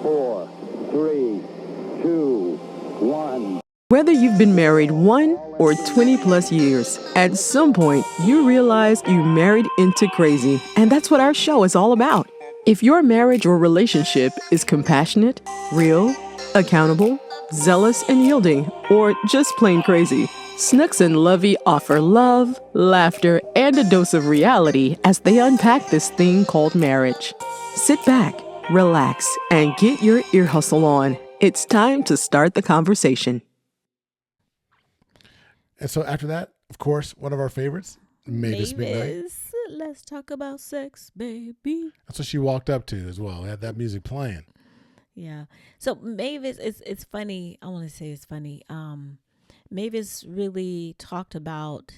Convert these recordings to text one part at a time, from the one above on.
4, 3, 2, 1. Whether you've been married 1 or 20 plus years, at some point you realize you married into crazy. And that's what our show is all about. If your marriage or relationship is compassionate, real, accountable, zealous and yielding, or just plain crazy, Snooks and Lovey offer love, laughter, and a dose of reality as they unpack this thing called marriage. Sit back, relax, and get your ear hustle on. It's time to start the conversation. And so after that, of course, one of our favorites, Mavis McKnight. Let's talk about sex, baby. That's what she walked up to as well. They had that music playing. Yeah. So Mavis, it's funny. I want to say it's funny. Mavis really talked about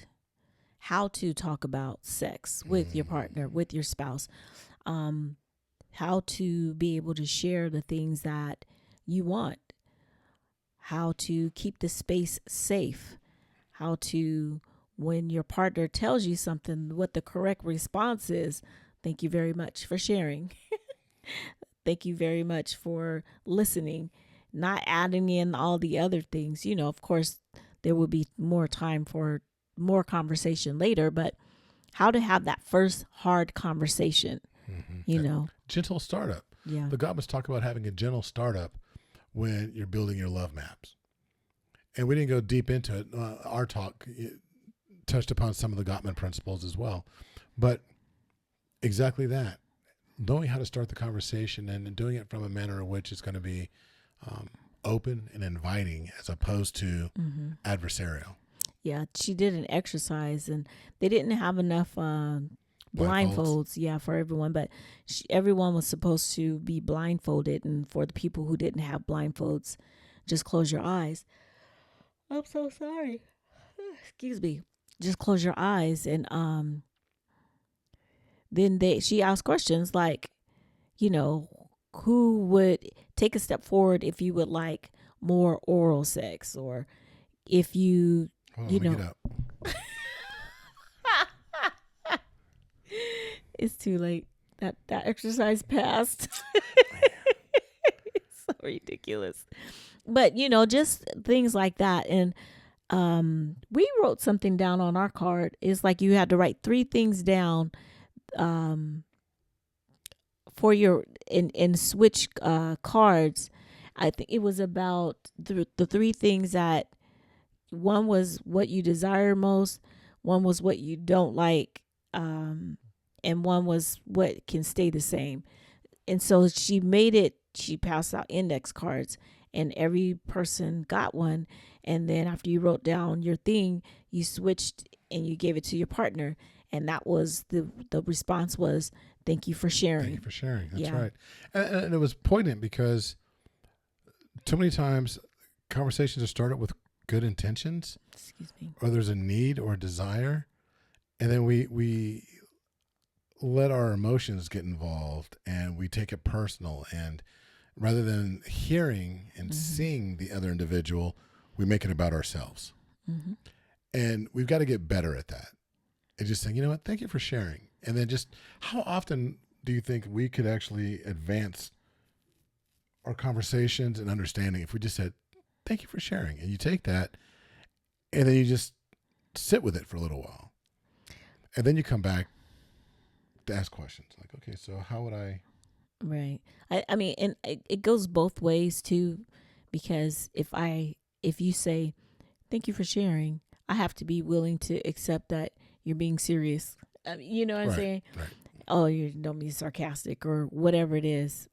how to talk about sex with your partner, with your spouse. How to be able to share the things that you want. How to keep the space safe. How to, when your partner tells you something, what the correct response is. Thank you very much for sharing. Thank you very much for listening, not adding in all the other things. You know, of course, there will be more time for more conversation later, but how to have that first hard conversation, you know. Gentle startup. Yeah. The Gottmans talk about having a gentle startup when you're building your love maps. And we didn't go deep into it. Our talk touched upon some of the Gottman principles as well. But exactly that. Knowing how to start the conversation and doing it from a manner in which it's going to be open and inviting as opposed to adversarial. Yeah, she did an exercise and they didn't have enough blindfolds, for everyone. But everyone was supposed to be blindfolded. And for the people who didn't have blindfolds, just close your eyes. I'm so sorry. Excuse me. Just close your eyes. And then she asked questions like, you know, who would take a step forward if you would like more oral sex, or if you, Get up. It's too late. That exercise passed. It's so ridiculous. But, you know, just things like that. And we wrote something down on our card. It's like you had to write 3 things down for your and switch cards. I think it was about the 3 things that one was what you desire most, one was what you don't like, and one was what can stay the same. And so she passed out index cards and every person got one. And then after you wrote down your thing, you switched and you gave it to your partner. And that was the response was, thank you for sharing. Thank you for sharing. That's right. And it was poignant because too many times conversations are started with good intentions. Excuse me. Or there's a need or a desire. And then we let our emotions get involved and we take it personal. And rather than hearing and seeing the other individual, we make it about ourselves. And we've got to get better at that. And just saying, you know what, thank you for sharing. And then just how often do you think we could actually advance our conversations and understanding if we just said, thank you for sharing. And you take that and then you just sit with it for a little while. And then you come back to ask questions like, okay, so how would I? Right. I mean, and it goes both ways too, because if you say, thank you for sharing, I have to be willing to accept that you're being serious. You know what I'm saying? Right. Oh, you don't be sarcastic or whatever it is.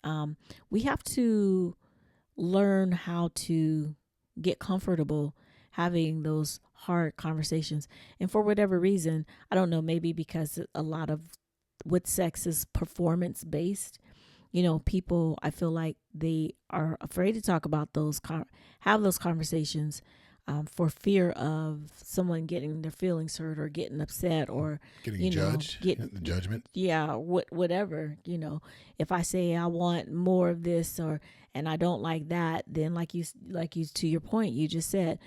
We have to learn how to get comfortable having those hard conversations. And for whatever reason, I don't know, maybe because a lot of with sex is performance based. You know, people, I feel like they are afraid to talk about have those conversations for fear of someone getting their feelings hurt or getting upset or getting judged, the judgment. Yeah, whatever. You know, if I say I want more of this and I don't like that, then like you to your point, you just said,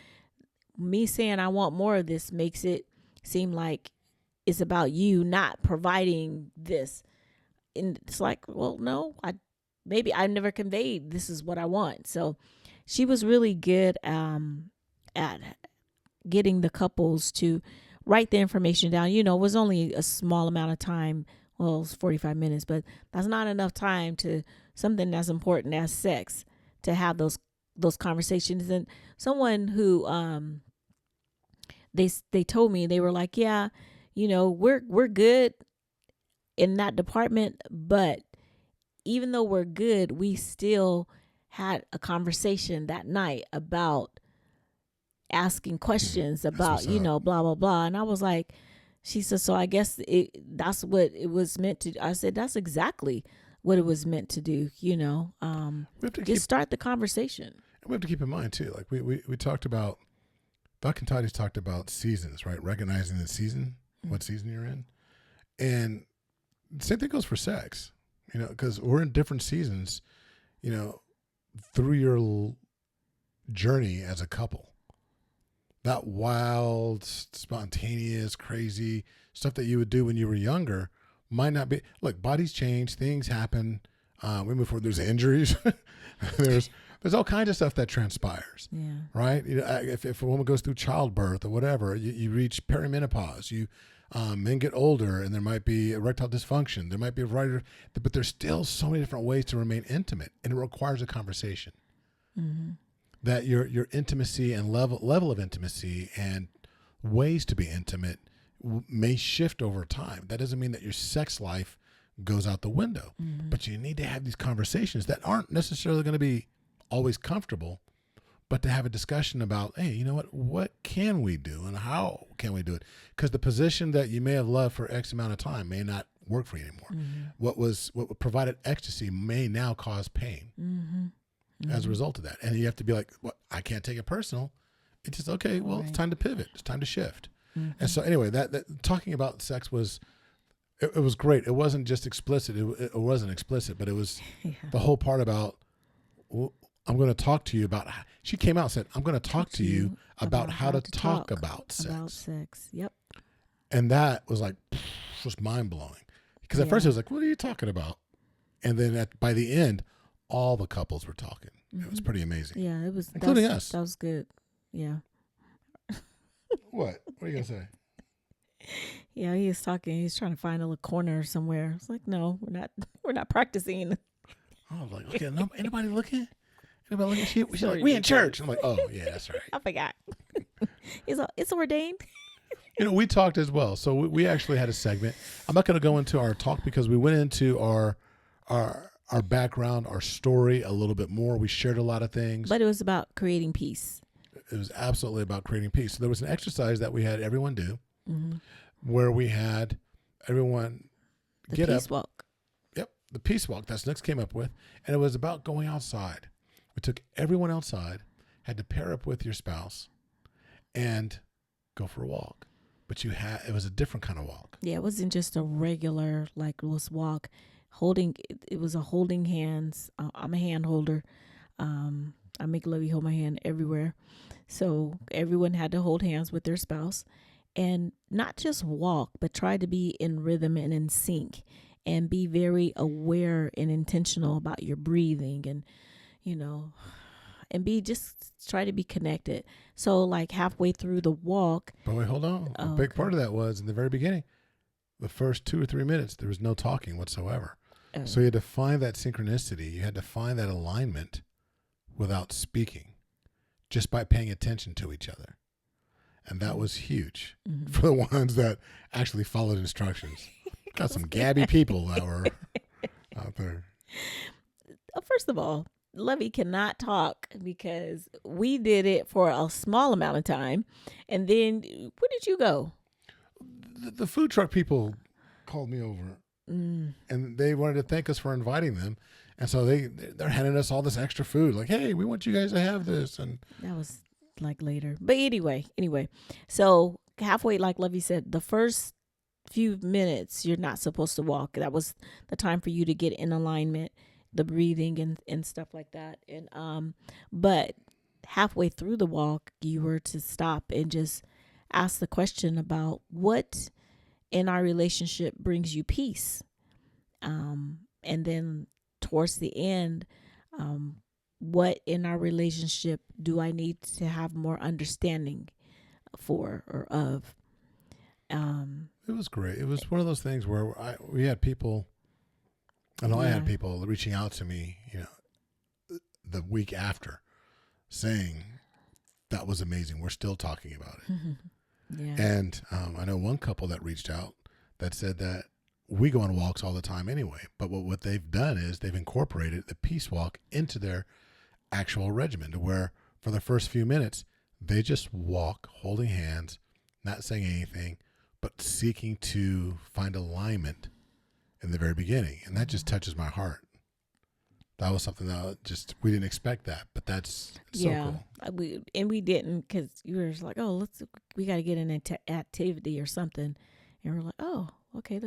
me saying I want more of this makes it seem like it's about you not providing this. And it's like, well, no, maybe I never conveyed this is what I want. So she was really good at getting the couples to write the information down. You know, it was only a small amount of time. Well, it was 45 minutes, but that's not enough time to something as important as sex to have those conversations. And someone who they told me, they were like, yeah, you know, we're good in that department, but even though we're good, we still had a conversation that night about asking questions about, you know, blah, blah, blah. And I was like, she said, so I guess that's what it was meant to do. I said, that's exactly what it was meant to do, you know, just start the conversation. We have to keep in mind too, like we talked about, Doc and Toddy's talked about seasons, right? Recognizing the season, what season you're in. And the same thing goes for sex, you know, because we're in different seasons, you know, through your journey as a couple. That wild, spontaneous, crazy stuff that you would do when you were younger might not be. Look, bodies change, things happen. We move forward. There's injuries. There's all kinds of stuff that transpires. Yeah. Right. You know, if a woman goes through childbirth or whatever, you reach perimenopause. Men get older, and there might be erectile dysfunction. There might be a variety, but there's still so many different ways to remain intimate, and it requires a conversation. Mm-hmm. That your intimacy and level of intimacy and ways to be intimate may shift over time. That doesn't mean that your sex life goes out the window, but you need to have these conversations that aren't necessarily going to be always comfortable, but to have a discussion about, hey, you know what can we do and how can we do it? Because the position that you may have loved for X amount of time may not work for you anymore. What provided ecstasy may now cause pain. As a result of that. And you have to be like, well, I can't take it personal. It's just, okay, well, It's time to pivot. It's time to shift. And so anyway, that talking about sex was, it was great. It wasn't just explicit. It wasn't explicit, but it was the whole part about, well, I'm going to talk to you about, she came out and said, I'm going to talk to you about how to talk about sex. About sex. Yep. And that was like, just mind blowing. Because at first it was like, what are you talking about? And then by the end, all the couples were talking. It was pretty amazing. Yeah, it was. Including us. That was good. Yeah. What? What are you going to say? Yeah, he was talking. He's trying to find a little corner somewhere. It's like, no, we're not practicing. I was like, okay, anybody looking? Anybody looking? She's like, we in church. I'm like, oh, yeah, that's right. I forgot. It's ordained. You know, we talked as well. So we actually had a segment. I'm not going to go into our talk because we went into our background, our story a little bit more. We shared a lot of things. But it was about creating peace. It was absolutely about creating peace. So there was an exercise that we had everyone do where we had everyone get up. The peace walk. Yep, the peace walk that Snooks came up with. And it was about going outside. We took everyone outside, had to pair up with your spouse, and go for a walk. But it was a different kind of walk. Yeah, it wasn't just a regular, like, let's walk. It was a holding hands. I'm a hand holder. I make Lovey hold my hand everywhere. So everyone had to hold hands with their spouse and not just walk, but try to be in rhythm and in sync and be very aware and intentional about your breathing and, you know, and try to be connected. So like halfway through the walk. But wait, hold on. A big part of that was in the very beginning, the first 2 or 3 minutes, there was no talking whatsoever. So you had to find that synchronicity. You had to find that alignment without speaking, just by paying attention to each other. And that was huge for the ones that actually followed instructions. Got some gabby people that were out there. First of all, Lovey cannot talk because we did it for a small amount of time. And then where did you go? The food truck people called me over. And they wanted to thank us for inviting them. And so they're handing us all this extra food. Like, hey, we want you guys to have this. And that was like later. But anyway. So halfway, like Lovey said, the first few minutes, you're not supposed to walk. That was the time for you to get in alignment, the breathing and stuff like that. And but halfway through the walk, you were to stop and just ask the question about what in our relationship brings you peace. And then towards the end, what in our relationship do I need to have more understanding for or of? It was great. It was one of those things where we had people, I know I had people reaching out to me, the week after saying, that was amazing. We're still talking about it. Yeah. And I know one couple that reached out that said that we go on walks all the time anyway, but what they've done is they've incorporated the peace walk into their actual regimen, to where for the first few minutes, they just walk holding hands, not saying anything, but seeking to find alignment in the very beginning. And that just touches my heart. That was something that we didn't expect that, but that's so cool. We didn't, because you were just like, oh, we got to get an activity or something. And we're like, oh, okay,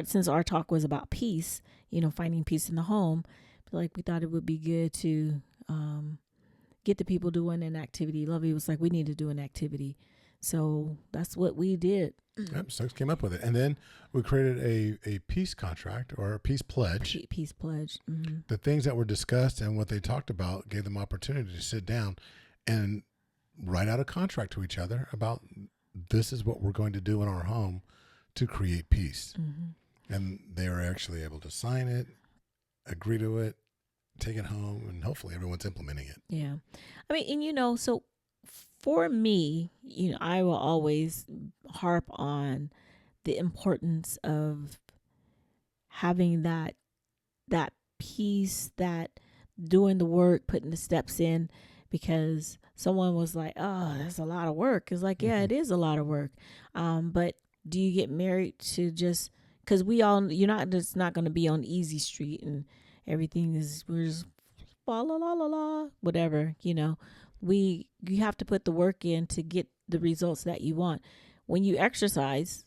since our talk was about peace, finding peace in the home, like we thought it would be good to get the people doing an activity. Lovey was like, we need to do an activity. So that's what we did. Yep, Snooks came up with it. And then we created a peace contract or a peace pledge. Peace pledge. Mm-hmm. The things that were discussed and what they talked about gave them opportunity to sit down and write out a contract to each other about, this is what we're going to do in our home to create peace. Mm-hmm. And they were actually able to sign it, agree to it, take it home, and hopefully everyone's implementing it. Yeah. I mean, and so for me, I will always harp on the importance of having that peace, that doing the work, putting the steps in, because someone was like, oh, that's a lot of work. It's like, yeah, it is a lot of work. But do you get married to just, because it's not going to be on easy street and everything we're just la la la la, whatever, you have to put the work in to get the results that you want. When you exercise,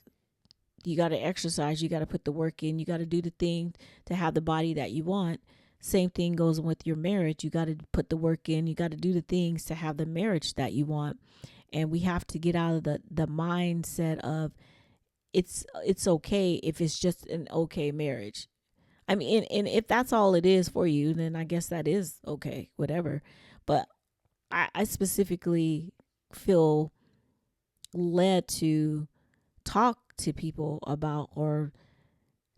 you got to exercise, you got to put the work in, you got to do the thing to have the body that you want. Same thing goes with your marriage. You got to put the work in, you got to do the things to have the marriage that you want. And we have to get out of the mindset of it's okay if it's just an okay marriage. I mean, and if that's all it is for you, then I guess that is okay, whatever. But I specifically feel led to talk to people about or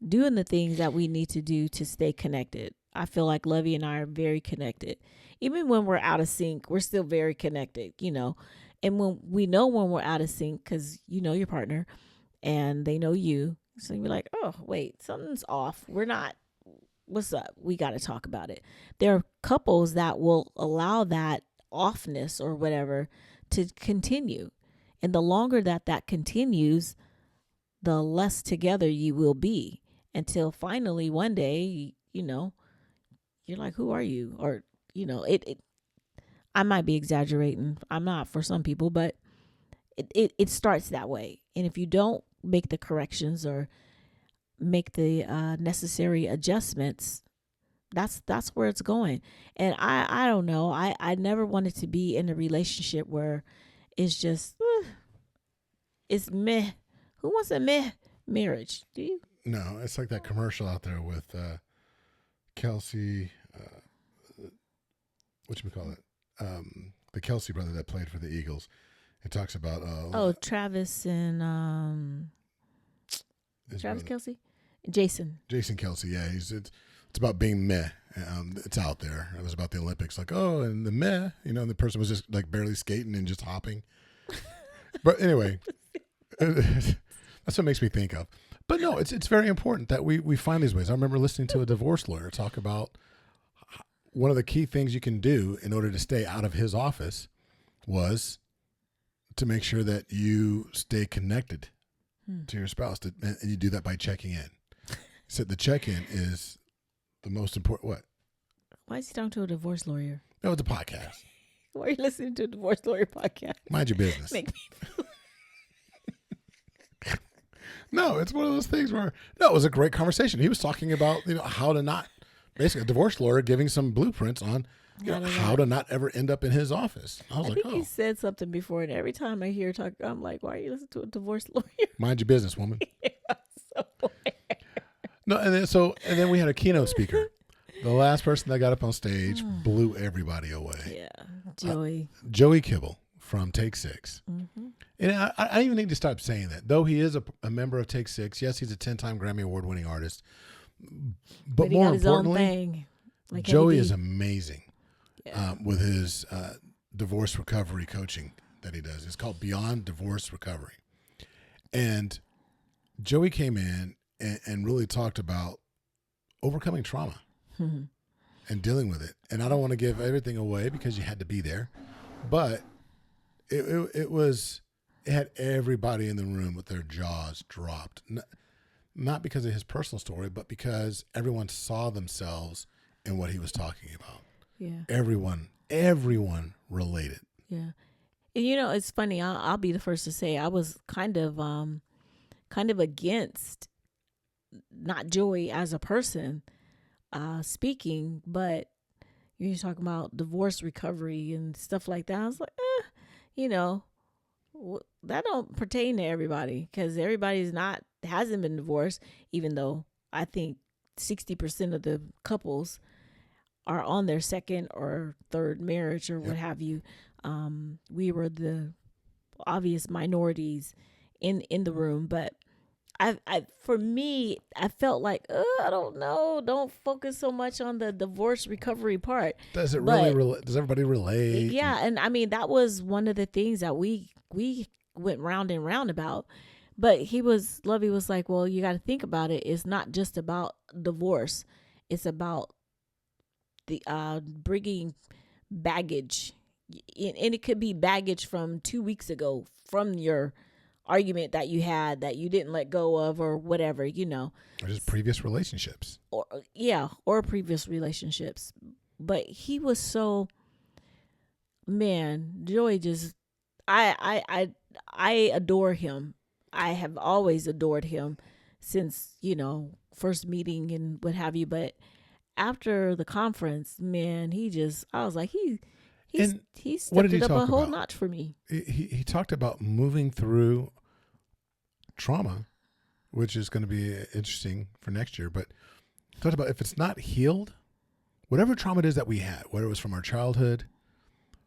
doing the things that we need to do to stay connected. I feel like Lovey and I are very connected. Even when we're out of sync, we're still very connected, And when we're out of sync, because you know your partner and they know you. So you're like, oh, wait, something's off. We're not. What's up? We got to talk about it. There are couples that will allow that offness or whatever to continue. And the longer that continues, the less together you will be, until finally one day, you're like, who are you? Or, I might be exaggerating. I'm not for some people, but it starts that way. And if you don't make the corrections or make the necessary adjustments, that's where it's going. And I don't know. I never wanted to be in a relationship where it's just, it's meh. Who wants a meh marriage? Do you? No, it's like that commercial out there with Kelsey, whatchamacallit? The Kelsey brother that played for the Eagles. It talks about Travis and Travis Kelsey, Jason Kelsey. Yeah, it's about being meh. It's out there. It was about the Olympics, like, and the meh, the person was just like barely skating and just hopping. But anyway, that's what makes me think of. But no, it's very important that we find these ways. I remember listening to a divorce lawyer talk about one of the key things you can do in order to stay out of his office was to make sure that you stay connected to your spouse. And you do that by checking in. So the check-in is the most important. What? Why is he talking to a divorce lawyer? No, it's a podcast. Why are you listening to a divorce lawyer podcast? Mind your business. No, it's one of those things where, no, it was a great conversation. He was talking about, how to not, basically a divorce lawyer giving some blueprints on how to not ever end up in his office. I was like, he said something before, and every time I hear talk, I'm like, why are you listening to a divorce lawyer? Mind your business, woman. Yeah, so No, and then we had a keynote speaker. The last person that got up on stage blew everybody away. Yeah, Joey Kibble from Take Six. Mm-hmm. And I even need to stop saying that. Though he is a member of Take Six, yes, he's a 10-time Grammy Award-winning artist. But he more got his importantly, own thing, like Joey AD. is amazing with his divorce recovery coaching that he does. It's called Beyond Divorce Recovery. And Joey came in and really talked about overcoming trauma and dealing with it. And I don't want to give everything away because you had to be there, but it had everybody in the room with their jaws dropped. Not because of his personal story, but because everyone saw themselves in what he was talking about. Yeah. Everyone related. Yeah. And it's funny. I'll be the first to say I was kind of against not Joey as a person speaking, but you're talking about divorce recovery and stuff like that. I was like, that don't pertain to everybody because hasn't been divorced, even though I think 60% of the couples are on their second or third marriage or what have you. We were the obvious minorities in the room, but for me, I felt like, I don't know, don't focus so much on the divorce recovery part. Does everybody relate? Yeah, and I mean that was one of the things that we went round and round about. But Lovey was like, well, you got to think about it. It's not just about divorce. It's about the bringing baggage, and it could be baggage from 2 weeks ago from your argument that you had that you didn't let go of or whatever, or just previous relationships or previous relationships. But he was so, man, Joey just, I adore him. I have always adored him since, first meeting and what have you. But after the conference, man, I was like, he stepped it up a whole notch for me. He talked about moving through trauma, which is going to be interesting for next year. But he talked about if it's not healed, whatever trauma it is that we had, whether it was from our childhood,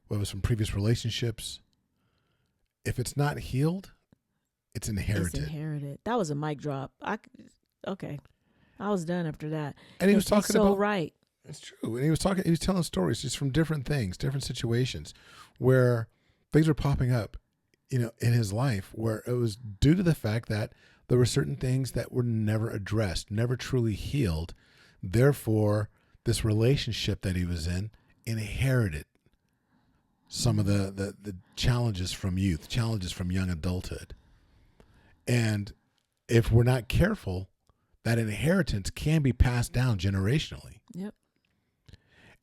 whether it was from previous relationships, if it's not healed, it's inherited. That was a mic drop. I was done after that. And he was talking about right. It's true. And he was telling stories just from different things, different situations where things were popping up, in his life where it was due to the fact that there were certain things that were never addressed, never truly healed. Therefore, this relationship that he was in inherited some of the challenges from youth, challenges from young adulthood. And if we're not careful, that inheritance can be passed down generationally. Yep.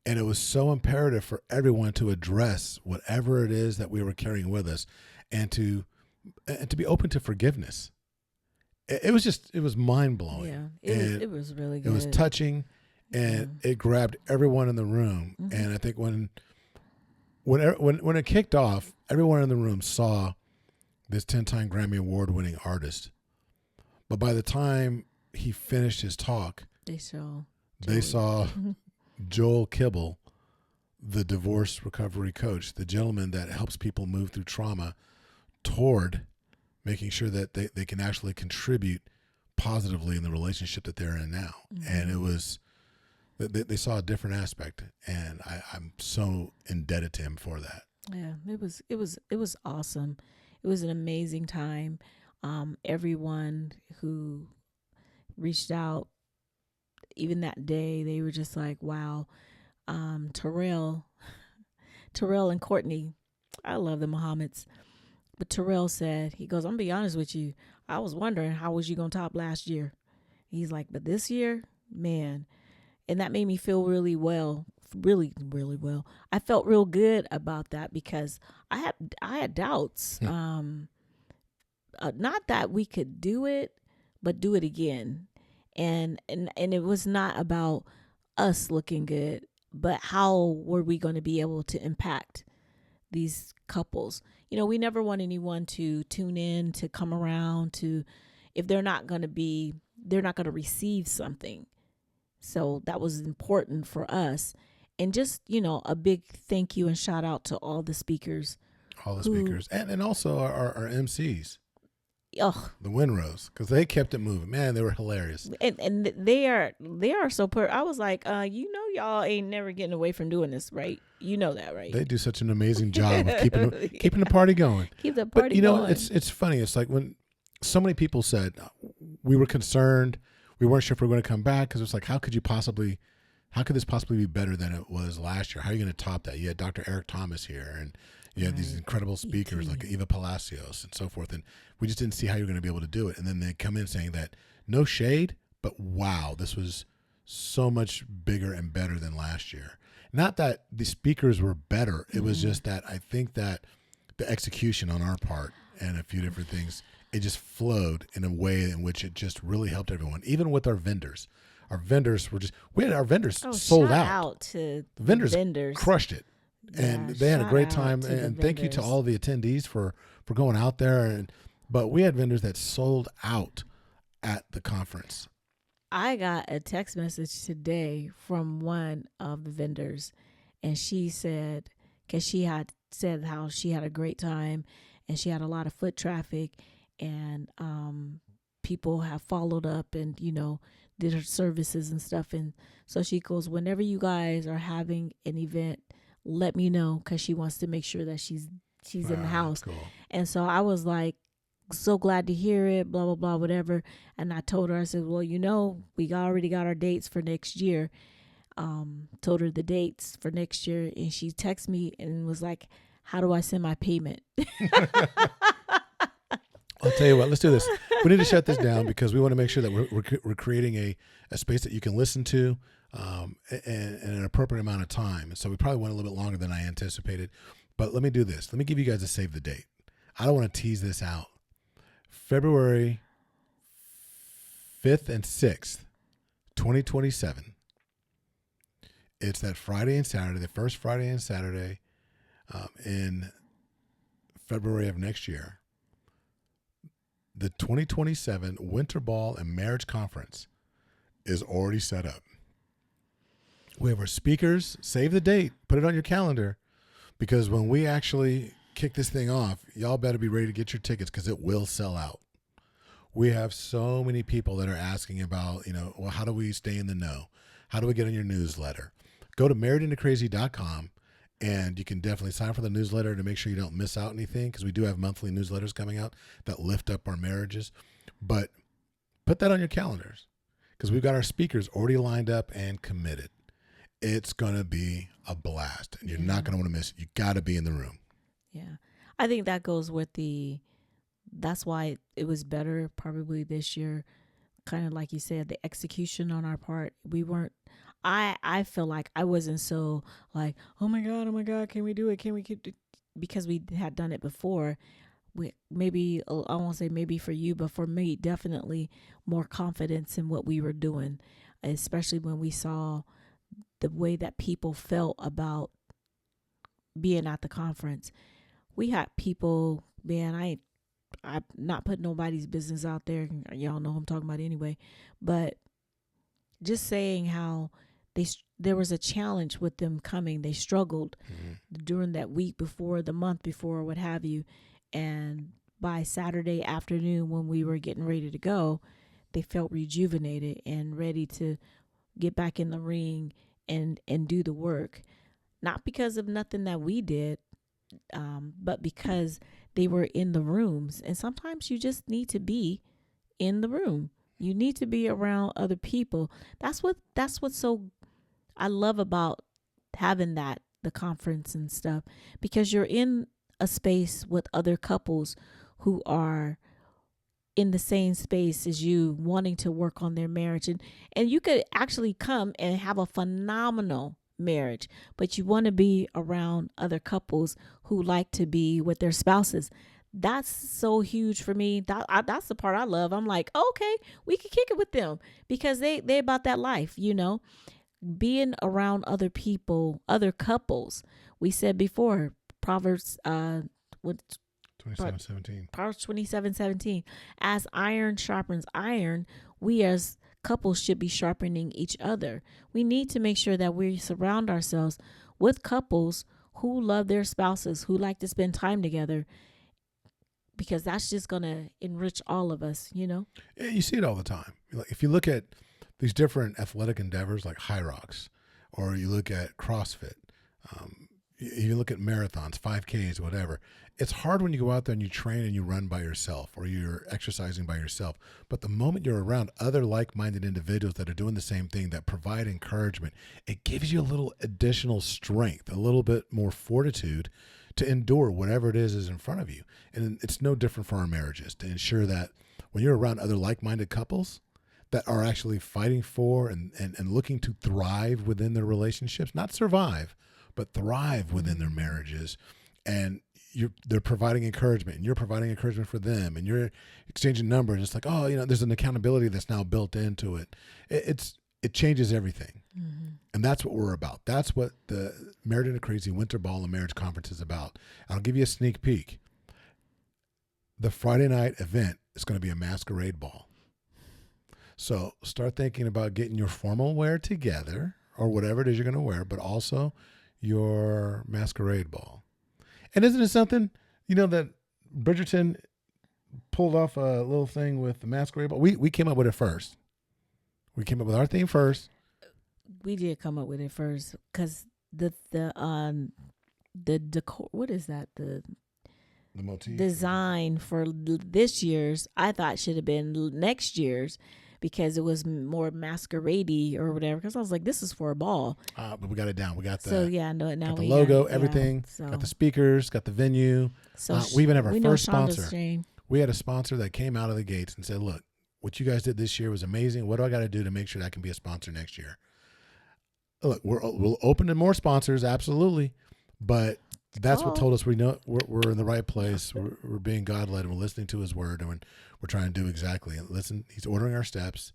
And it was so imperative for everyone to address whatever it is that we were carrying with us and to be open to forgiveness. It was mind blowing. Yeah, it was really good. It was touching, and it grabbed everyone in the room. Mm-hmm. And I think when it kicked off, everyone in the room saw this 10-time Grammy Award-winning artist. But by the time he finished his talk, they saw Joel Kibble, the divorce recovery coach, the gentleman that helps people move through trauma toward making sure that they can actually contribute positively in the relationship that they're in now. Mm-hmm. And it was, they saw a different aspect, and I'm so indebted to him for that. Yeah, it was awesome. It was an amazing time. Everyone who reached out, even that day, they were just like, wow. Terrell and Courtney, I love the Muhammads. But Terrell said, he goes, I'm going to be honest with you. I was wondering, how was you going to top last year? He's like, but this year, man. And that made me feel really well, really, really well. I felt real good about that because I had doubts. Not that we could do it, but do it again. And it was not about us looking good, but how were we going to be able to impact these couples? We never want anyone to tune in, to come around, to, if they're not going to be they're not going to receive something. So that was important for us. And just, a big thank you and shout out to all the speakers. And also our MCs. Oh, the Winrows, because they kept it moving. Man, they were hilarious. And they are so I was like, y'all ain't never getting away from doing this, right? You know that, right? They do such an amazing job of keeping the party going. Keep the party going. It's funny. It's like when so many people said we were concerned, we weren't sure if we were going to come back, because it's like, how could this possibly be better than it was last year? How are you going to top that? You had Dr. Eric Thomas here, and you had these incredible speakers like Eva Palacios and so forth, and we just didn't see how you were going to be able to do it. And then they come in saying that no shade, but wow, this was so much bigger and better than last year. Not that the speakers were better. It was just that I think that the execution on our part and a few different things, it just flowed in a way in which it just really helped everyone, even with our vendors. Our vendors sold out. To the vendors crushed it. And they had a great time. And thank you to all the attendees for going out there. But we had vendors that sold out at the conference. I got a text message today from one of the vendors, and she said, because she had said how she had a great time and she had a lot of foot traffic, and people have followed up and, did her services and stuff. And so she goes, whenever you guys are having an event, let me know, because she wants to make sure that she's in the house. Cool. And so I was like, so glad to hear it, blah, blah, blah, whatever. And I told her, I said, well, we already got our dates for next year. Told her the dates for next year. And she texted me and was like, how do I send my payment? I'll tell you what, let's do this. We need to shut this down, because we want to make sure that we're creating a space that you can listen to in an appropriate amount of time. And so we probably went a little bit longer than I anticipated. But let me do this. Let me give you guys a save the date. I don't want to tease this out. February 5th and 6th, 2027. It's that Friday and Saturday, the first Friday and Saturday in February of next year. The 2027 Winter Ball and Marriage Conference is already set up. We have our speakers. Save the date. Put it on your calendar, because when we actually kick this thing off, y'all better be ready to get your tickets, because it will sell out. We have so many people that are asking about, well, how do we stay in the know? How do we get on your newsletter? Go to marriedintocrazy.com, and you can definitely sign up for the newsletter to make sure you don't miss out anything, because we do have monthly newsletters coming out that lift up our marriages. But put that on your calendars, because we've got our speakers already lined up and committed. It's going to be a blast, and you're not going to want to miss it. You got to be in the room. Yeah. I think that goes with that's why it was better probably this year, kind of like you said, the execution on our part. We weren't, I feel like I wasn't so like, oh my God, can we do it? Can we keep it? Because we had done it before. Maybe, I won't say maybe for you, but for me, definitely more confidence in what we were doing, especially when we saw the way that people felt about being at the conference. We had people, man, I'm not putting nobody's business out there. Y'all know who I'm talking about anyway. But just saying how there was a challenge with them coming. They struggled during that week before, the month before, what have you. And by Saturday afternoon, when we were getting ready to go, they felt rejuvenated and ready to get back in the ring and do the work. Not because of nothing that we did, but because they were in the rooms. And sometimes you just need to be in the room. You need to be around other people. That's what's so I love about having the conference and stuff, because you're in a space with other couples who are in the same space as you, wanting to work on their marriage. And you could actually come and have a phenomenal marriage, but you want to be around other couples who like to be with their spouses. That's so huge for me. That's the part I love. I'm like, okay, we can kick it with them, because they about that life, being around other people, other couples. We said before, Proverbs 22 27:17. Proverbs 27:17. As iron sharpens iron, we as couples should be sharpening each other. We need to make sure that we surround ourselves with couples who love their spouses, who like to spend time together, because that's just going to enrich all of us, you know? Yeah, you see it all the time. Like, if you look at these different athletic endeavors like high rocks, or you look at CrossFit, you look at marathons, 5Ks, whatever. It's hard when you go out there and you train and you run by yourself or you're exercising by yourself. But the moment you're around other like-minded individuals that are doing the same thing, that provide encouragement, it gives you a little additional strength, a little bit more fortitude to endure whatever it is in front of you. And it's no different for our marriages, to ensure that when you're around other like-minded couples that are actually fighting for and looking to thrive within their relationships, not survive, but thrive within their marriages, and they're providing encouragement, and you're providing encouragement for them, and you're exchanging numbers. It's like, oh, there's an accountability that's now built into it. It changes everything. Mm-hmm. And that's what we're about. That's what the Married into Crazy Winter Ball and Marriage Conference is about. I'll give you a sneak peek. The Friday night event is going to be a masquerade ball. So start thinking about getting your formal wear together, or whatever it is you're going to wear, but also your masquerade ball. And isn't it something, that Bridgerton pulled off a little thing with the masquerade ball? We came up with it first. We came up with our theme first. We did come up with it first because the decor, what is that? The motif design for this year's, I thought should have been next year's, because it was more masquerade-y or whatever. Because I was like, this is for a ball. But we got it down. We got the now got the logo, everything. So. Got the speakers, got the venue. So we even have our first Shonda's sponsor. shame. We had a sponsor that came out of the gates and said, look, what you guys did this year was amazing. What do I got to do to make sure that I can be a sponsor next year? Look, we'll open to more sponsors, absolutely. But that's what told us we know we're in the right place. We're being God-led, and we're listening to his word, and we're trying to do exactly. And listen, he's ordering our steps,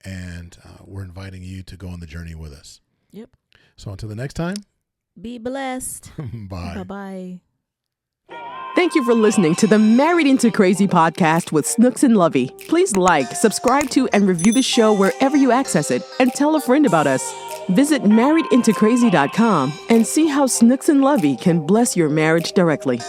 and we're inviting you to go on the journey with us. Yep. So until the next time. Be blessed. Bye. Bye-bye. Thank you for listening to the Married into Crazy podcast with Snooks and Lovey. Please like, subscribe to, and review the show wherever you access it, and tell a friend about us. Visit marriedintocrazy.com and see how Snooks and Lovey can bless your marriage directly.